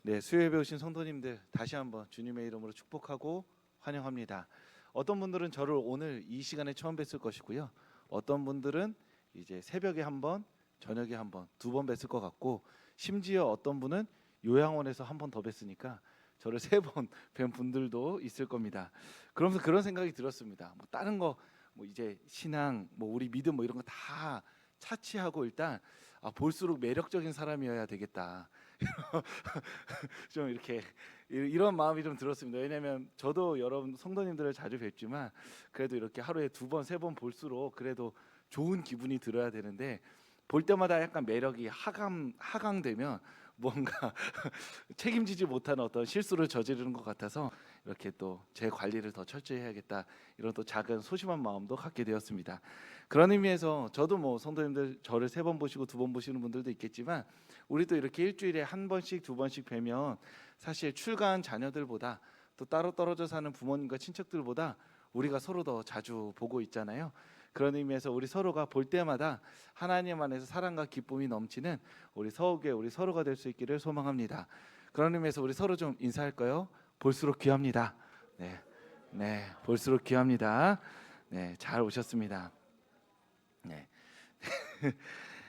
네, 수요예배 오신 성도님들 다시 한번 주님의 이름으로 축복하고 환영합니다. 어떤 분들은 저를 오늘 이 시간에 처음 뵀을 것이고요. 어떤 분들은 이제 새벽에 한 번, 저녁에 한 번, 두 번 뵀을 것 같고, 심지어 어떤 분은 요양원에서 한 번 더 뵀으니까 저를 세 번 뵌 분들도 있을 겁니다. 그러면서 그런 생각이 들었습니다. 뭐 다른 거, 뭐 이제 신앙, 뭐 우리 믿음, 뭐 이런 거 다 차치하고 일단 볼수록 매력적인 사람이어야 되겠다. 좀 이렇게 이런 마음이 좀 들었습니다. 왜냐하면 저도 여러분 성도님들을 자주 뵙지만 그래도 이렇게 하루에 두 번, 세 번 볼수록 그래도 좋은 기분이 들어야 되는데, 볼 때마다 약간 매력이 하강되면 뭔가 책임지지 못한 어떤 실수를 저지르는 것 같아서 이렇게 또 제 관리를 더 철저히 해야겠다, 이런 또 작은 소심한 마음도 갖게 되었습니다. 그런 의미에서 저도 뭐 성도님들 저를 세 번 보시고 두 번 보시는 분들도 있겠지만, 우리도 이렇게 일주일에 한 번씩 두 번씩 뵈면 사실 출가한 자녀들보다, 또 따로 떨어져 사는 부모님과 친척들보다 우리가 서로 더 자주 보고 있잖아요. 그런 의미에서 우리 서로가 볼 때마다 하나님 안에서 사랑과 기쁨이 넘치는 우리 서우교회, 우리 서로가 될 수 있기를 소망합니다. 그런 의미에서 우리 서로 좀 인사할까요? 볼수록 귀합니다. 네, 네, 볼수록 귀합니다. 네, 잘 오셨습니다. 네.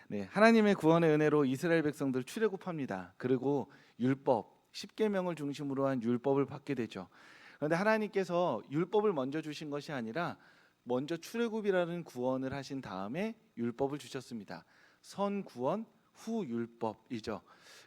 네, 하나님의 구원의 은혜로 이스라엘 백성들 출애굽합니다. 그리고 율법, 십계명을 중심으로 한 율법을 받게 되죠. 그런데 하나님께서 율법을 먼저 주신 것이 아니라 먼저 출애굽이라는 구원을 하신 다음에 율법을 주셨습니다. 선 구원 후 율법이죠.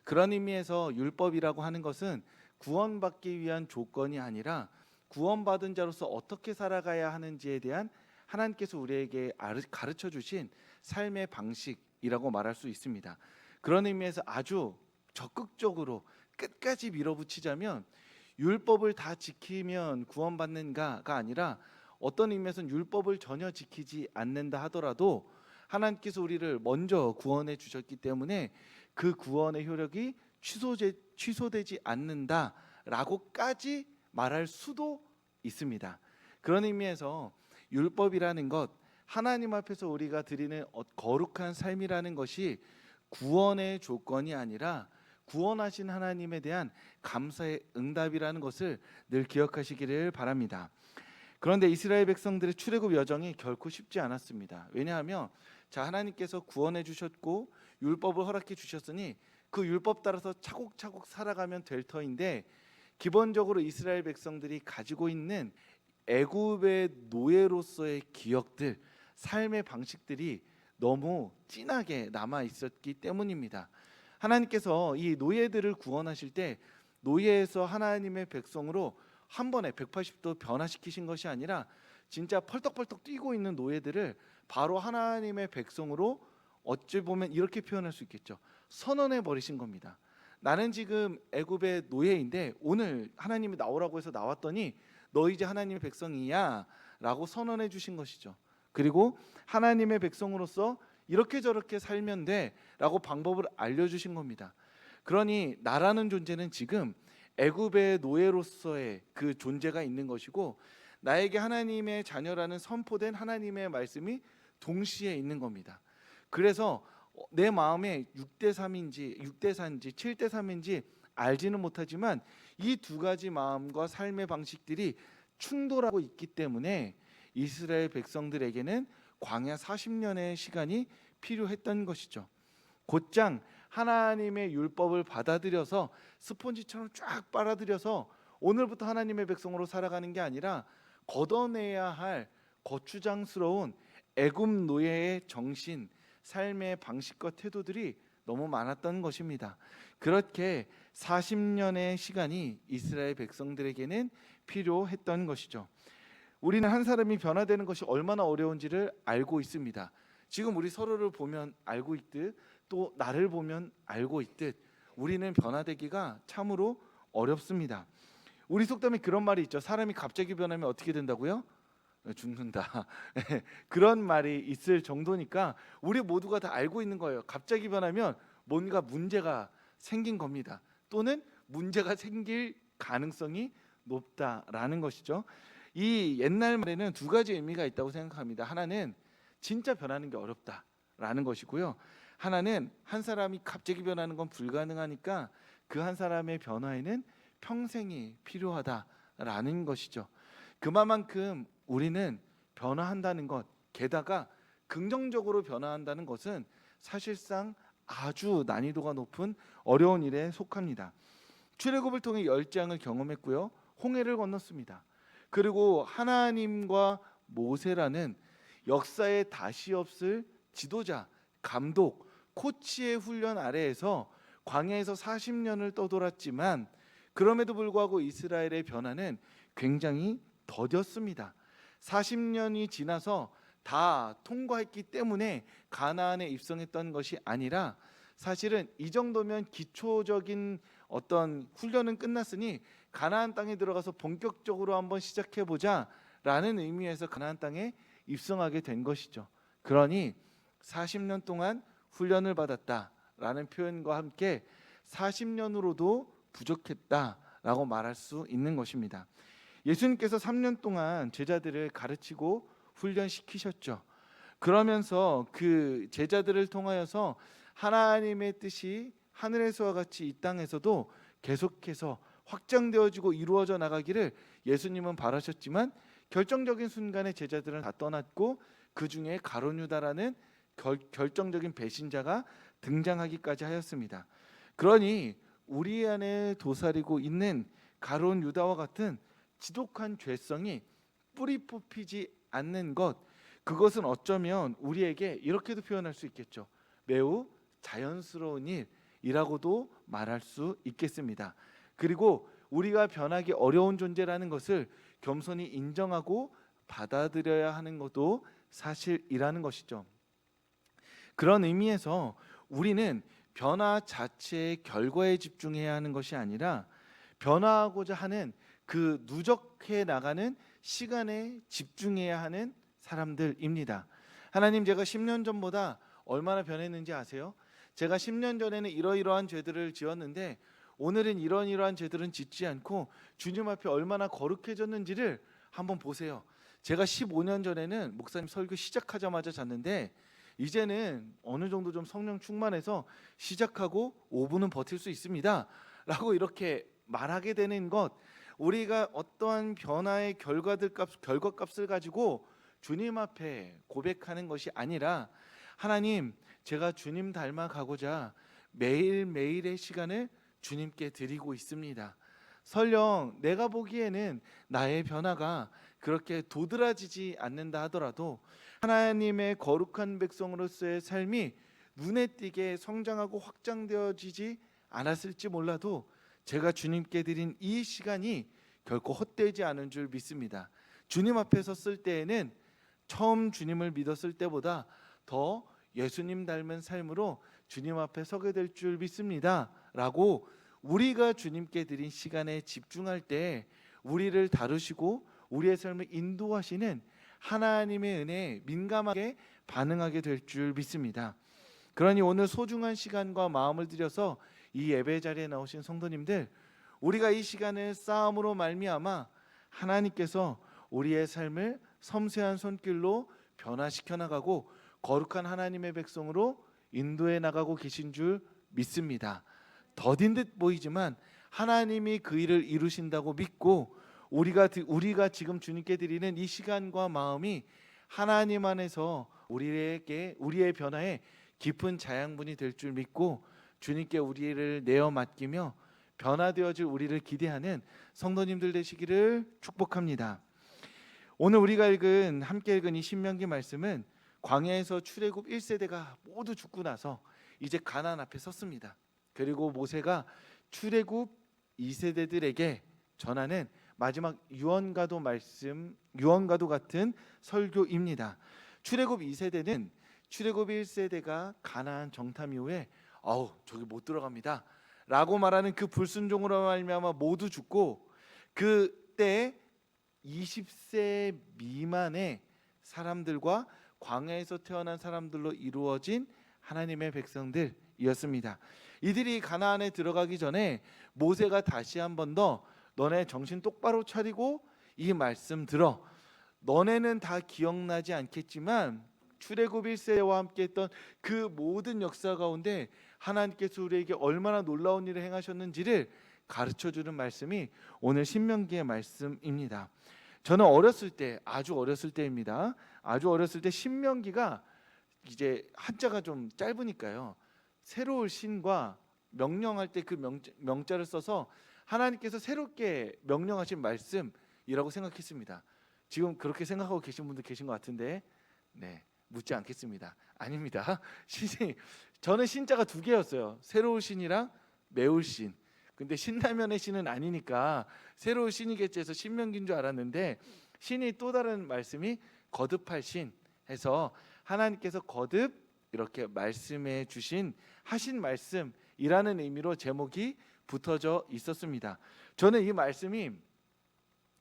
그런 의미에서 율법이라고 하는 것은 구원받기 위한 조건이 아니라 구원받은 자로서 어떻게 살아가야 하는지에 대한 하나님께서 우리에게 가르쳐 주신 삶의 방식이라고 말할 수 있습니다. 그런 의미에서 아주 적극적으로 끝까지 밀어붙이자면, 율법을 다 지키면 구원받는가가 아니라, 어떤 의미에서는 율법을 전혀 지키지 않는다 하더라도 하나님께서 우리를 먼저 구원해 주셨기 때문에 그 구원의 효력이 취소되지 않는다라고까지 말할 수도 있습니다. 그런 의미에서 율법이라는 것, 하나님 앞에서 우리가 드리는 거룩한 삶이라는 것이 구원의 조건이 아니라 구원하신 하나님에 대한 감사의 응답이라는 것을 늘 기억하시기를 바랍니다. 그런데 이스라엘 백성들의 출애굽 여정이 결코 쉽지 않았습니다. 왜냐하면 하나님께서 구원해 주셨고 율법을 허락해 주셨으니 그 율법 따라서 차곡차곡 살아가면 될 터인데, 기본적으로 이스라엘 백성들이 가지고 있는 애굽의 노예로서의 기억들, 삶의 방식들이 너무 진하게 남아 있었기 때문입니다. 하나님께서 이 노예들을 구원하실 때 노예에서 하나님의 백성으로 한 번에 180도 변화시키신 것이 아니라, 진짜 펄떡펄떡 뛰고 있는 노예들을 바로 하나님의 백성으로, 어찌 보면 이렇게 표현할 수 있겠죠, 선언해 버리신 겁니다. 나는 지금 애굽의 노예인데 오늘 하나님이 나오라고 해서 나왔더니 너 이제 하나님의 백성이야 라고 선언해 주신 것이죠. 그리고 하나님의 백성으로서 이렇게 저렇게 살면 돼 라고 방법을 알려주신 겁니다. 그러니 나라는 존재는 지금 애굽의 노예로서의 그 존재가 있는 것이고, 나에게 하나님의 자녀라는 선포된 하나님의 말씀이 동시에 있는 겁니다. 그래서 내 마음에 6대3인지 6대4인지 7대3인지 알지는 못하지만 이 두 가지 마음과 삶의 방식들이 충돌하고 있기 때문에 이스라엘 백성들에게는 광야 40년의 시간이 필요했던 것이죠. 곧장 하나님의 율법을 받아들여서 스폰지처럼 쫙 빨아들여서 오늘부터 하나님의 백성으로 살아가는 게 아니라, 걷어내야 할 거추장스러운 애굽 노예의 정신, 삶의 방식과 태도들이 너무 많았던 것입니다. 그렇게 40년의 시간이 이스라엘 백성들에게는 필요했던 것이죠. 우리는 한 사람이 변화되는 것이 얼마나 어려운지를 알고 있습니다. 지금 우리 서로를 보면 알고 있듯, 또 나를 보면 알고 있듯 우리는 변화되기가 참으로 어렵습니다. 우리 속담에 그런 말이 있죠. 사람이 갑자기 변하면 어떻게 된다고요? 죽는다. 그런 말이 있을 정도니까 우리 모두가 다 알고 있는 거예요. 갑자기 변하면 뭔가 문제가 생긴 겁니다. 또는 문제가 생길 가능성이 높다라는 것이죠. 이 옛날 말에는 두 가지 의미가 있다고 생각합니다. 하나는 진짜 변하는 게 어렵다라는 것이고요. 하나는 한 사람이 갑자기 변하는 건 불가능하니까 그 한 사람의 변화에는 평생이 필요하다라는 것이죠. 그만큼 우리는 변화한다는 것, 게다가 긍정적으로 변화한다는 것은 사실상 아주 난이도가 높은 어려운 일에 속합니다. 출애굽을 통해 열장을 경험했고요, 홍해를 건넜습니다. 그리고 하나님과 모세라는 역사에 다시 없을 지도자, 감독, 코치의 훈련 아래에서 광야에서 40년을 떠돌았지만 그럼에도 불구하고 이스라엘의 변화는 굉장히 더뎠습니다. 40년이 지나서 다 통과했기 때문에 가나안에 입성했던 것이 아니라, 사실은 이 정도면 기초적인 어떤 훈련은 끝났으니 가나안 땅에 들어가서 본격적으로 한번 시작해 보자라는 의미에서 가나안 땅에 입성하게 된 것이죠. 그러니 40년 동안 훈련을 받았다라는 표현과 함께 40년으로도 부족했다라고 말할 수 있는 것입니다. 예수님께서 3년 동안 제자들을 가르치고 훈련시키셨죠. 그러면서 그 제자들을 통하여서 하나님의 뜻이 하늘에서와 같이 이 땅에서도 계속해서 확장되어지고 이루어져 나가기를 예수님은 바라셨지만, 결정적인 순간에 제자들은 다 떠났고 그 중에 가룟 유다라는 결정적인 배신자가 등장하기까지 하였습니다. 그러니 우리 안에 도사리고 있는 가룟 유다와 같은 지독한 죄성이 뿌리 뽑히지 않는 것, 그것은 어쩌면 우리에게 이렇게도 표현할 수 있겠죠. 매우 자연스러운 일이라고도 말할 수 있겠습니다. 그리고 우리가 변하기 어려운 존재라는 것을 겸손히 인정하고 받아들여야 하는 것도 사실이라는 것이죠. 그런 의미에서 우리는 변화 자체의 결과에 집중해야 하는 것이 아니라 변화하고자 하는 그 누적해 나가는 시간에 집중해야 하는 사람들입니다. 하나님, 제가 10년 전보다 얼마나 변했는지 아세요? 제가 10년 전에는 이러이러한 죄들을 지었는데 오늘은 이러이러한 죄들은 짓지 않고 주님 앞에 얼마나 거룩해졌는지를 한번 보세요. 제가 15년 전에는 목사님 설교 시작하자마자 잤는데 이제는 어느 정도 좀 성령 충만해서 시작하고 5분은 버틸 수 있습니다 라고 이렇게 말하게 되는 것, 우리가 어떠한 변화의 결과값을 가지고 주님 앞에 고백하는 것이 아니라, 하나님, 제가 주님 닮아가고자 매일매일의 시간을 주님께 드리고 있습니다. 설령 내가 보기에는 나의 변화가 그렇게 도드라지지 않는다 하더라도 하나님의 거룩한 백성으로서의 삶이 눈에 띄게 성장하고 확장되어지지 않았을지 몰라도 제가 주님께 드린 이 시간이 결코 헛되지 않은 줄 믿습니다. 주님 앞에 섰을 때에는 처음 주님을 믿었을 때보다 더 예수님 닮은 삶으로 주님 앞에 서게 될 줄 믿습니다 라고 우리가 주님께 드린 시간에 집중할 때 우리를 다루시고 우리의 삶을 인도하시는 하나님의 은혜에 민감하게 반응하게 될 줄 믿습니다. 그러니 오늘 소중한 시간과 마음을 들여서 이 예배 자리에 나오신 성도님들, 우리가 이 시간을 싸움으로 말미암아 하나님께서 우리의 삶을 섬세한 손길로 변화시켜 나가고 거룩한 하나님의 백성으로 인도해 나가고 계신 줄 믿습니다. 더딘 듯 보이지만 하나님이 그 일을 이루신다고 믿고 우리가 지금 주님께 드리는 이 시간과 마음이 하나님 안에서 우리의 변화에 깊은 자양분이 될 줄 믿고 주님께 우리를 내어 맡기며 변화되어질 우리를 기대하는 성도님들 되시기를 축복합니다. 오늘 우리가 함께 읽은 이 신명기 말씀은 광야에서 출애굽 1세대가 모두 죽고 나서 이제 가나안 앞에 섰습니다. 그리고 모세가 출애굽 2세대들에게 전하는 마지막 유언과도 같은 설교입니다. 출애굽 2세대는 출애굽 1세대가 가나안 정탐 이후에 저기 못 들어갑니다 라고 말하는 그 불순종으로 말미암아 모두 죽고, 그때 20세 미만의 사람들과 광야에서 태어난 사람들로 이루어진 하나님의 백성들이었습니다. 이들이 가나안에 들어가기 전에 모세가 다시 한 번 더 너네 정신 똑바로 차리고 이 말씀 들어. 너네는 다 기억나지 않겠지만 출애굽 1세대와 함께 했던 그 모든 역사 가운데 하나님께서 우리에게 얼마나 놀라운 일을 행하셨는지를 가르쳐주는 말씀이 오늘 신명기의 말씀입니다. 저는 어렸을 때, 아주 어렸을 때입니다. 아주 어렸을 때 신명기가 이제 한자가 좀 짧으니까요. 새로울 신과 명령할 때 그 명자를 써서 하나님께서 새롭게 명령하신 말씀이라고 생각했습니다. 지금 그렇게 생각하고 계신 분들 계신 것 같은데, 네, 묻지 않겠습니다. 아닙니다. 저는 신자가 두 개였어요. 새로울 신이랑 매울 신. 근데 신라면의 신은 아니니까 새로울 신이겠지 해서 신명기인 줄 알았는데, 신이 또 다른 말씀이 거듭할 신 해서 하나님께서 거듭 이렇게 말씀해 주신 하신 말씀이라는 의미로 제목이 붙어져 있었습니다. 저는 이 말씀이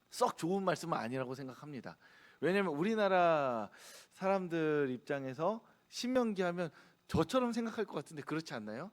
썩 좋은 말씀은 아니라고 생각합니다. 왜냐하면 우리나라 사람들 입장에서 신명기 하면 저처럼 생각할 것 같은데 그렇지 않나요?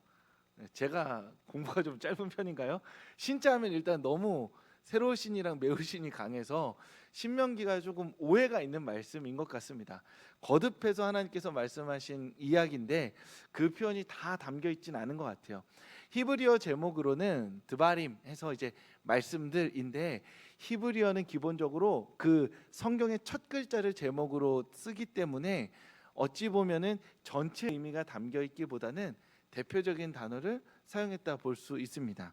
제가 공부가 좀 짧은 편인가요? 신자 하면 일단 너무 새로운 신이랑 매울 신이 강해서 신명기가 조금 오해가 있는 말씀인 것 같습니다. 거듭해서 하나님께서 말씀하신 이야기인데 그 표현이 다 담겨 있진 않은 것 같아요. 히브리어 제목으로는 드바림 해서 이제 말씀들인데, 히브리어는 기본적으로 그 성경의 첫 글자를 제목으로 쓰기 때문에 어찌 보면은 전체 의미가 담겨 있기보다는 대표적인 단어를 사용했다 볼 수 있습니다.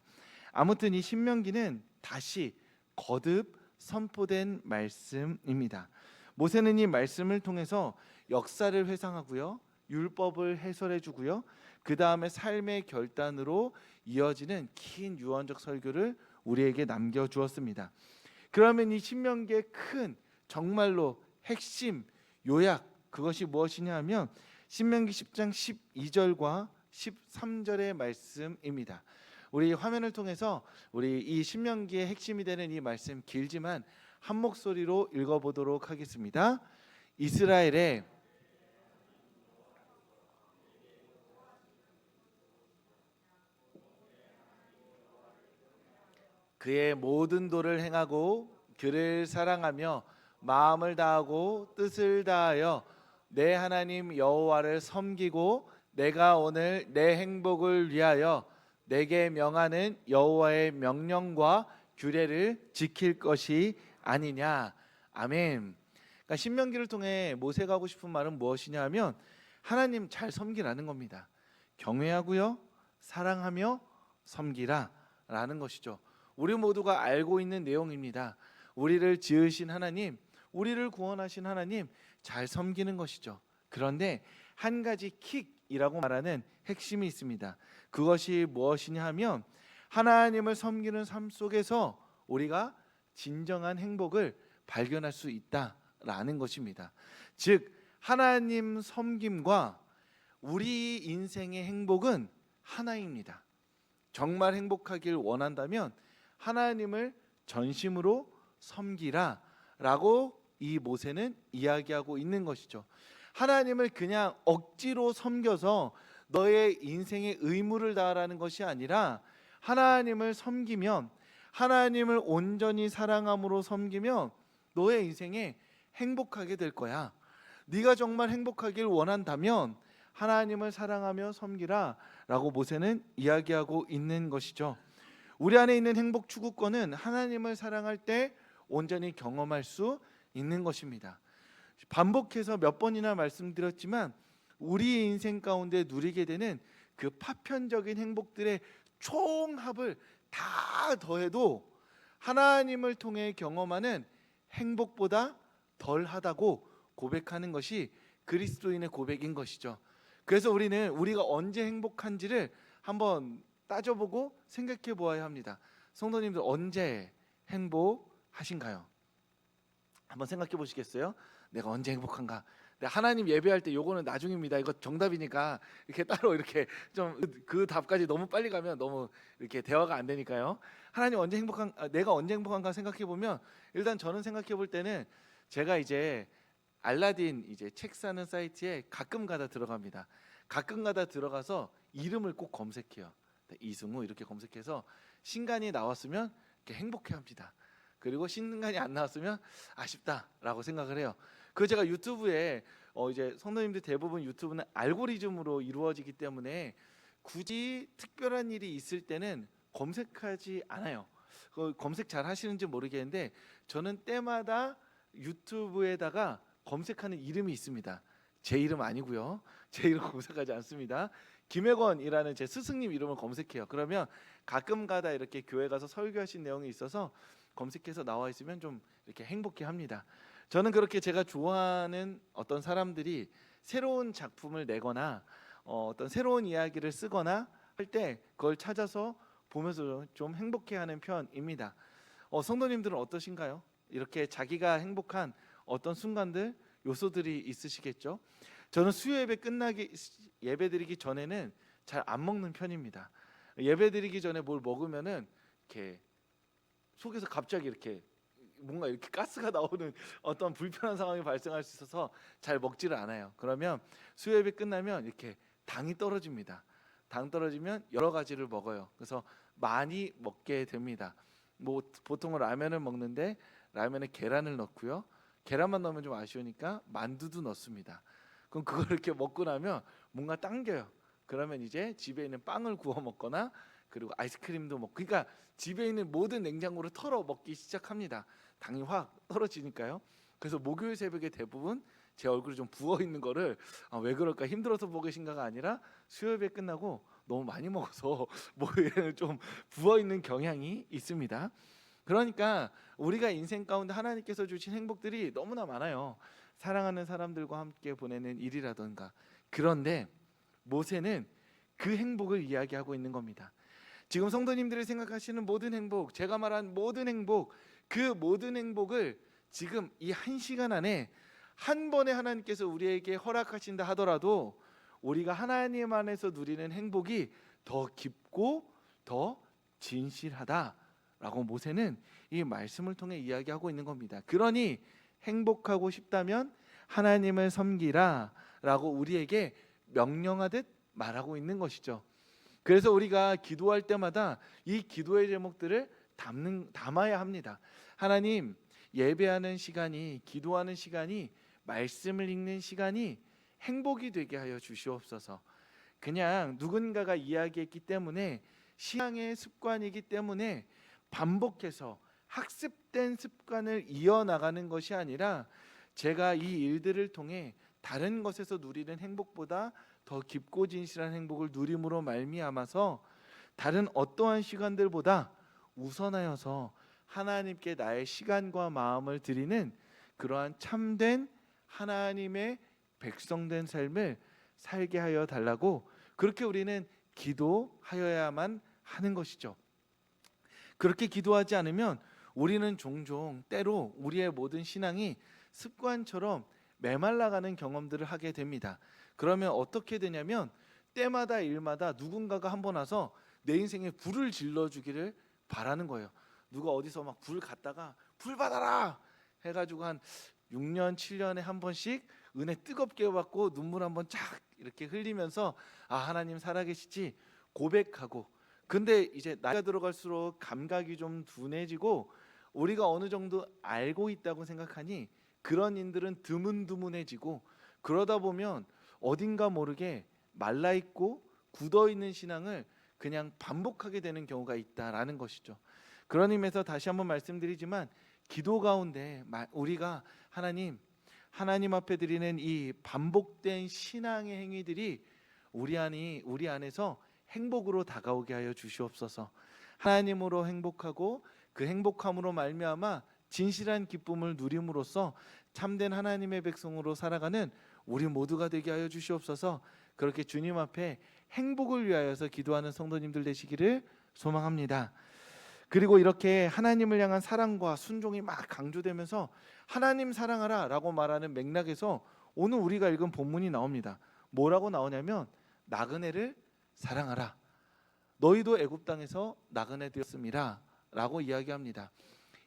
아무튼 이 신명기는 다시 거듭 선포된 말씀입니다. 모세는 이 말씀을 통해서 역사를 회상하고요, 율법을 해설해 주고요, 그 다음에 삶의 결단으로 이어지는 긴 유언적 설교를 우리에게 남겨주었습니다. 그러면 이 신명기의 큰 정말로 핵심 요약, 그것이 무엇이냐 하면 신명기 10장 12절과 13절의 말씀입니다. 우리 화면을 통해서 우리 이 신명기의 핵심이 되는 이 말씀, 길지만 한 목소리로 읽어보도록 하겠습니다. 이스라엘의 그의 모든 도를 행하고 그를 사랑하며 마음을 다하고 뜻을 다하여 내 하나님 여호와를 섬기고 내가 오늘 내 행복을 위하여 내게 명하는 여호와의 명령과 규례를 지킬 것이 아니냐. 아멘. 그러니까 신명기를 통해 모세가 하고 싶은 말은 무엇이냐 하면 하나님 잘 섬기라는 겁니다. 경외하고요, 사랑하며 섬기라라는 것이죠. 우리 모두가 알고 있는 내용입니다. 우리를 지으신 하나님, 우리를 구원하신 하나님 잘 섬기는 것이죠. 그런데 한 가지 킥이라고 말하는 핵심이 있습니다. 그것이 무엇이냐 하면 하나님을 섬기는 삶 속에서 우리가 진정한 행복을 발견할 수 있다라는 것입니다. 즉 하나님 섬김과 우리 인생의 행복은 하나입니다. 정말 행복하길 원한다면 하나님을 전심으로 섬기라라고 이 모세는 이야기하고 있는 것이죠. 하나님을 그냥 억지로 섬겨서 너의 인생의 의무를 다하라는 것이 아니라 하나님을 섬기면, 하나님을 온전히 사랑함으로 섬기면 너의 인생에 행복하게 될 거야. 네가 정말 행복하길 원한다면 하나님을 사랑하며 섬기라 라고 모세는 이야기하고 있는 것이죠. 우리 안에 있는 행복 추구권은 하나님을 사랑할 때 온전히 경험할 수 있는 것입니다. 반복해서 몇 번이나 말씀드렸지만 우리 인생 가운데 누리게 되는 그 파편적인 행복들의 총합을 다 더해도 하나님을 통해 경험하는 행복보다 덜하다고 고백하는 것이 그리스도인의 고백인 것이죠. 그래서 우리가 언제 행복한지를 한번 따져보고 생각해 보아야 합니다. 성도님들 언제 행복하신가요? 한번 생각해 보시겠어요? 내가 언제 행복한가? 하나님 예배할 때 요거는 나중입니다. 이거 정답이니까 이렇게 따로 이렇게 좀 그 답까지 너무 빨리 가면 너무 이렇게 대화가 안 되니까요. 하나님 언제 내가 언제 행복한가 생각해 보면, 일단 저는 생각해 볼 때는 제가 이제 알라딘 이제 책 사는 사이트에 가끔 가다 들어갑니다. 가끔 가다 들어가서 이름을 꼭 검색해요. 이승우 이렇게 검색해서 신간이 나왔으면 이렇게 행복해합니다. 그리고 신간이 안 나왔으면 아쉽다라고 생각을 해요. 그 제가 유튜브에 이제 성도님들 대부분 유튜브는 알고리즘으로 이루어지기 때문에 굳이 특별한 일이 있을 때는 검색하지 않아요. 검색 잘 하시는지 모르겠는데 저는 때마다 유튜브에다가 검색하는 이름이 있습니다. 제 이름 아니고요. 제 이름 검색하지 않습니다. 김혜건이라는 제 스승님 이름을 검색해요. 그러면 가끔가다 이렇게 교회 가서 설교하신 내용이 있어서 검색해서 나와 있으면 좀 이렇게 행복해합니다. 저는 그렇게 제가 좋아하는 어떤 사람들이 새로운 작품을 내거나 어떤 새로운 이야기를 쓰거나 할 때 그걸 찾아서 보면서 좀 행복해하는 편입니다. 성도님들은 어떠신가요? 이렇게 자기가 행복한 어떤 순간들, 요소들이 있으시겠죠? 저는 수요 예배드리기 전에는 잘 안 먹는 편입니다. 예배드리기 전에 뭘 먹으면은 이렇게 속에서 갑자기 이렇게 뭔가 이렇게 가스가 나오는 어떤 불편한 상황이 발생할 수 있어서 잘 먹지를 않아요. 그러면 수요 예배 끝나면 이렇게 당이 떨어집니다. 당 떨어지면 여러 가지를 먹어요. 그래서 많이 먹게 됩니다. 뭐 보통은 라면을 먹는데 라면에 계란을 넣고요. 계란만 넣으면 좀 아쉬우니까 만두도 넣습니다. 그럼 그걸 이렇게 먹고 나면 뭔가 당겨요. 그러면 이제 집에 있는 빵을 구워 먹거나 그리고 아이스크림도 먹고, 그러니까 집에 있는 모든 냉장고를 털어 먹기 시작합니다. 당이 확 떨어지니까요. 그래서 목요일 새벽에 대부분 제 얼굴이 좀 부어 있는 거를 왜 그럴까, 힘들어서 보고 계신가가 아니라 수요일에 끝나고 너무 많이 먹어서 목요일에는 좀 부어 있는 경향이 있습니다. 그러니까 우리가 인생 가운데 하나님께서 주신 행복들이 너무나 많아요. 사랑하는 사람들과 함께 보내는 일이라던가. 그런데 모세는 그 행복을 이야기하고 있는 겁니다. 지금 성도님들이 생각하시는 모든 행복, 제가 말한 모든 행복, 그 모든 행복을 지금 이 한 시간 안에 한 번에 하나님께서 우리에게 허락하신다 하더라도 우리가 하나님 안에서 누리는 행복이 더 깊고 더 진실하다라고 모세는 이 말씀을 통해 이야기하고 있는 겁니다. 그러니 행복하고 싶다면 하나님을 섬기라라고 우리에게 명령하듯 말하고 있는 것이죠. 그래서 우리가 기도할 때마다 이 기도의 제목들을 담아야 합니다. 하나님, 예배하는 시간이, 기도하는 시간이, 말씀을 읽는 시간이 행복이 되게 하여 주시옵소서. 그냥 누군가가 이야기했기 때문에, 신앙의 습관이기 때문에 반복해서 학습된 습관을 이어나가는 것이 아니라 제가 이 일들을 통해 다른 것에서 누리는 행복보다 더 깊고 진실한 행복을 누림으로 말미암아서 다른 어떠한 시간들보다 우선하여서 하나님께 나의 시간과 마음을 드리는 그러한 참된 하나님의 백성된 삶을 살게 하여 달라고, 그렇게 우리는 기도하여야만 하는 것이죠. 그렇게 기도하지 않으면 우리는 종종 때로 우리의 모든 신앙이 습관처럼 메말라가는 경험들을 하게 됩니다. 그러면 어떻게 되냐면 때마다 일마다 누군가가 한번 와서 내 인생에 불을 질러주기를 바라는 거예요. 누가 어디서 막 불 갖다가 불 받아라 해가지고 한 6년 7년에 한 번씩 은혜 뜨겁게 받고 눈물 한번 쫙 이렇게 흘리면서 하나님 살아계시지 고백하고, 근데 이제 나이가 들어갈수록 감각이 좀 둔해지고 우리가 어느 정도 알고 있다고 생각하니 그런 인들은 드문드문해지고, 그러다 보면 어딘가 모르게 말라있고 굳어있는 신앙을 그냥 반복하게 되는 경우가 있다라는 것이죠. 그런 의미에서 다시 한번 말씀드리지만 기도 가운데 우리가 하나님 앞에 드리는 이 반복된 신앙의 행위들이 우리 안에서 행복으로 다가오게 하여 주시옵소서. 하나님으로 행복하고 그 행복함으로 말미암아 진실한 기쁨을 누림으로써 참된 하나님의 백성으로 살아가는 우리 모두가 되게 하여 주시옵소서. 그렇게 주님 앞에 행복을 위하여서 기도하는 성도님들 되시기를 소망합니다. 그리고 이렇게 하나님을 향한 사랑과 순종이 막 강조되면서 하나님 사랑하라 라고 말하는 맥락에서 오늘 우리가 읽은 본문이 나옵니다. 뭐라고 나오냐면 나그네를 사랑하라. 너희도 애굽 땅에서 나그네 되었음이라 라고 이야기합니다.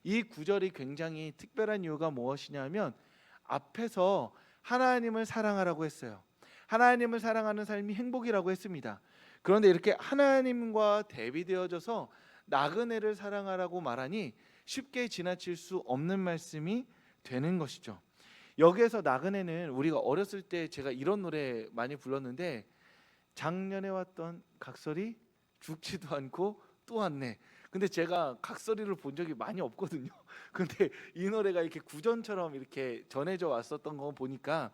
이 구절이 굉장히 특별한 이유가 무엇이냐면 앞에서 하나님을 사랑하라고 했어요. 하나님을 사랑하는 삶이 행복이라고 했습니다. 그런데 이렇게 하나님과 대비되어져서 나그네를 사랑하라고 말하니 쉽게 지나칠 수 없는 말씀이 되는 것이죠. 여기에서 나그네는 우리가 어렸을 때 제가 이런 노래 많이 불렀는데 작년에 왔던 각설이 죽지도 않고 또 왔네. 근데 제가 각설이를 본 적이 많이 없거든요. 근데 이 노래가 이렇게 구전처럼 이렇게 전해져 왔었던 거 보니까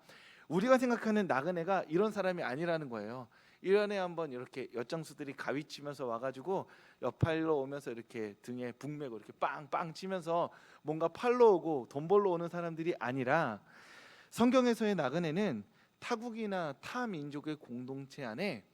우리가 생각하는 나그네가 이런 사람이 아니라는 거예요. 1년에 한번 이렇게 엿장수들이 가위치면서 와가지고 옆팔로 오면서 이렇게 등에 북 메고 이렇게 빵빵 치면서 뭔가 팔러 오고 돈 벌러 오는 사람들이 아니라, 성경에서의 나그네는 타국이나 타 민족의 공동체 안에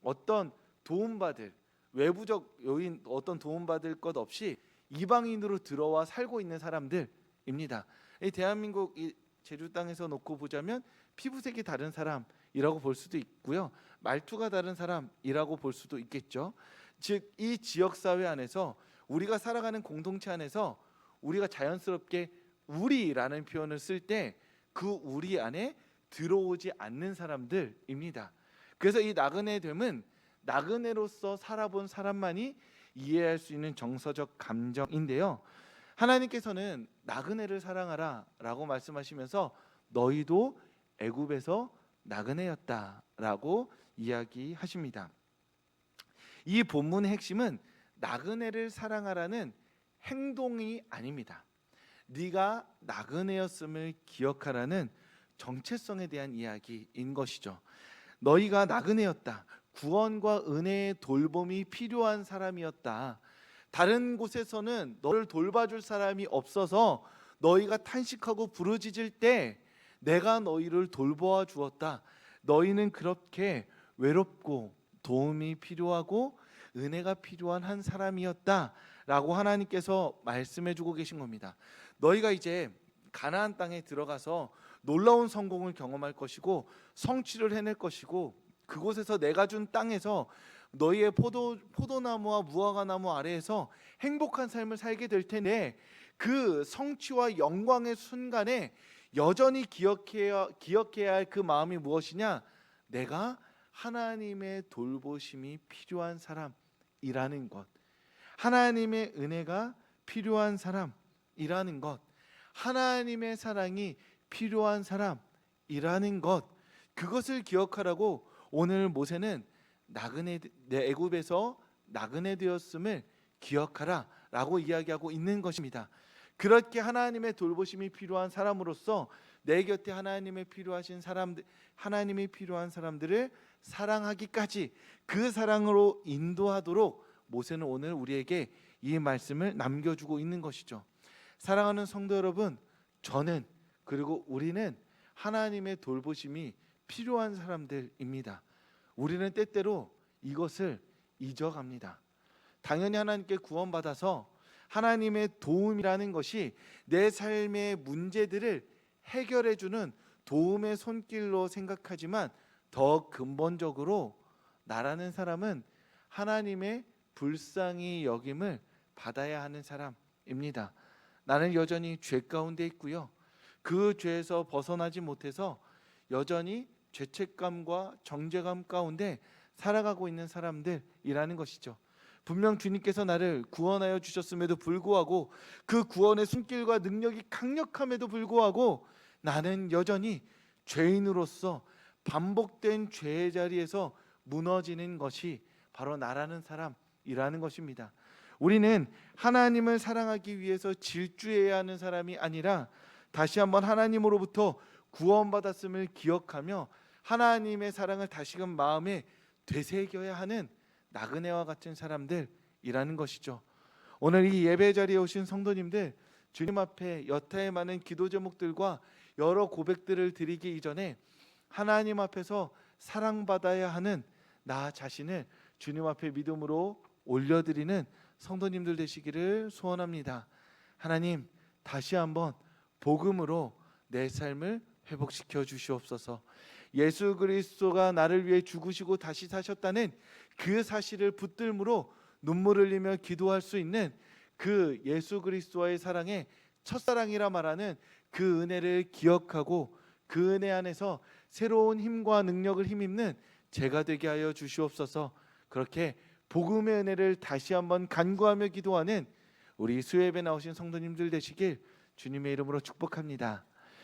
어떤 도움받을 외부적 요인, 어떤 도움받을 것 없이 이방인으로 들어와 살고 있는 사람들입니다. 이 대한민국 이 제주 땅에서 놓고 보자면 피부색이 다른 사람이라고 볼 수도 있고요, 말투가 다른 사람이라고 볼 수도 있겠죠. 즉 이 지역 사회 안에서 우리가 살아가는 공동체 안에서 우리가 자연스럽게 우리라는 표현을 쓸 때 그 우리 안에 들어오지 않는 사람들입니다. 그래서 이 나그네됨은 나그네로서 살아본 사람만이 이해할 수 있는 정서적 감정인데요, 하나님께서는 나그네를 사랑하라라고 말씀하시면서 너희도 애굽에서 나그네였다라고 이야기하십니다. 이 본문의 핵심은 나그네를 사랑하라는 행동이 아닙니다. 네가 나그네였음을 기억하라는 정체성에 대한 이야기인 것이죠. 너희가 나그네였다. 구원과 은혜의 돌봄이 필요한 사람이었다. 다른 곳에서는 너를 돌봐줄 사람이 없어서 너희가 탄식하고 부르짖을 때 내가 너희를 돌보아 주었다. 너희는 그렇게 외롭고 도움이 필요하고 은혜가 필요한 한 사람이었다 라고 하나님께서 말씀해 주고 계신 겁니다. 너희가 이제 가나안 땅에 들어가서 놀라운 성공을 경험할 것이고 성취를 해낼 것이고, 그곳에서 내가 준 땅에서 너희의 포도나무와 무화과나무 아래에서 행복한 삶을 살게 될 텐데, 그 성취와 영광의 순간에 여전히 기억해야 할 그 마음이 무엇이냐? 내가 하나님의 돌보심이 필요한 사람이라는 것, 하나님의 은혜가 필요한 사람이라는 것, 하나님의 사랑이 필요한 사람이라는 것, 그것을 기억하라고 오늘 모세는 애굽에서 나그네 되었음을 기억하라 라고 이야기하고 있는 것입니다. 그렇게 하나님의 돌보심이 필요한 사람으로서 내 곁에 하나님이 필요한 사람들을 사랑하기까지 그 사랑으로 인도하도록 모세는 오늘 우리에게 이 말씀을 남겨주고 있는 것이죠. 사랑하는 성도 여러분, 저는 그리고 우리는 하나님의 돌보심이 필요한 사람들입니다. 우리는 때때로 이것을 잊어갑니다. 당연히 하나님께 구원받아서 하나님의 도움이라는 것이 내 삶의 문제들을 해결해주는 도움의 손길로 생각하지만, 더 근본적으로 나라는 사람은 하나님의 불쌍히 여김을 받아야 하는 사람입니다. 나는 여전히 죄 가운데 있고요, 그 죄에서 벗어나지 못해서 여전히 죄책감과 정죄감 가운데 살아가고 있는 사람들이라는 것이죠. 분명 주님께서 나를 구원하여 주셨음에도 불구하고, 그 구원의 손길과 능력이 강력함에도 불구하고 나는 여전히 죄인으로서 반복된 죄의 자리에서 무너지는 것이 바로 나라는 사람이라는 것입니다. 우리는 하나님을 사랑하기 위해서 질주해야 하는 사람이 아니라 다시 한번 하나님으로부터 구원받았음을 기억하며 하나님의 사랑을 다시금 마음에 되새겨야 하는 나그네와 같은 사람들이라는 것이죠. 오늘 이 예배 자리에 오신 성도님들, 주님 앞에 여타의 많은 기도 제목들과 여러 고백들을 드리기 이전에 하나님 앞에서 사랑받아야 하는 나 자신을 주님 앞에 믿음으로 올려드리는 성도님들 되시기를 소원합니다. 하나님, 다시 한번 복음으로 내 삶을 회복시켜 주시옵소서. 예수 그리스도가 나를 위해 죽으시고 다시 사셨다는 그 사실을 붙들므로 눈물 흘리며 기도할 수 있는 그 예수 그리스도와의 사랑의 첫사랑이라 말하는 그 은혜를 기억하고 그 은혜 안에서 새로운 힘과 능력을 힘입는 제가 되게 하여 주시옵소서. 그렇게 복음의 은혜를 다시 한번 간구하며 기도하는 우리 수요예배 나오신 성도님들 되시길 주님의 이름으로 축복합니다.